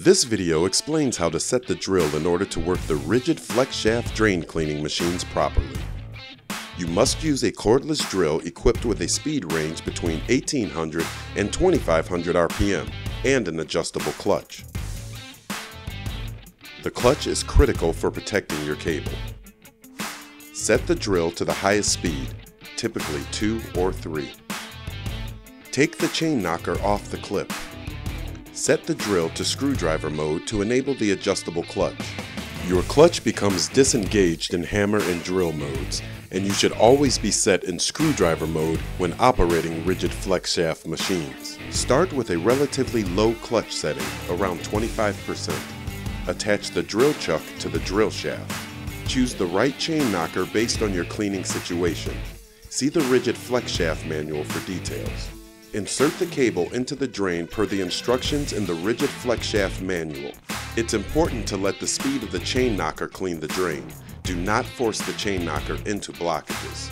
This video explains how to set the drill in order to work the RIDGID FlexShaft drain cleaning machines properly. You must use a cordless drill equipped with a speed range between 1800 and 2500 RPM and an adjustable clutch. The clutch is critical for protecting your cable. Set the drill to the highest speed, typically 2 or 3. Take the chain knocker off the clip. Set the drill to screwdriver mode to enable the adjustable clutch. Your clutch becomes disengaged in hammer and drill modes, and you should always be set in screwdriver mode when operating RIDGID FlexShaft machines. Start with a relatively low clutch setting, around 25%. Attach the drill chuck to the drill shaft. Choose the right chain knocker based on your cleaning situation. See the RIDGID FlexShaft manual for details. Insert the cable into the drain per the instructions in the RIDGID FlexShaft manual. It's important to let the speed of the chain knocker clean the drain. Do not force the chain knocker into blockages.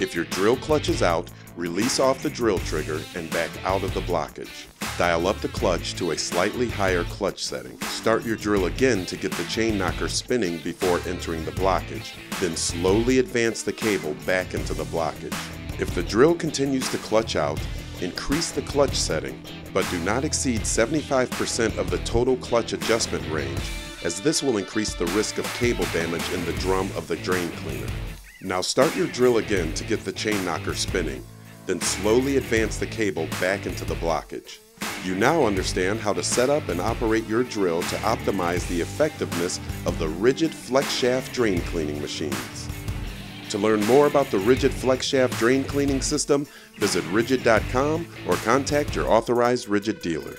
If your drill clutch is out, release off the drill trigger and back out of the blockage. Dial up the clutch to a slightly higher clutch setting. Start your drill again to get the chain knocker spinning before entering the blockage. Then slowly advance the cable back into the blockage. If the drill continues to clutch out, increase the clutch setting, but do not exceed 75% of the total clutch adjustment range, as this will increase the risk of cable damage in the drum of the drain cleaner. Now start your drill again to get the chain knocker spinning, then slowly advance the cable back into the blockage. You now understand how to set up and operate your drill to optimize the effectiveness of the RIDGID FlexShaft drain cleaning machines. To learn more about the RIDGID FlexShaft drain cleaning system, visit RIDGID.com or contact your authorized RIDGID dealer.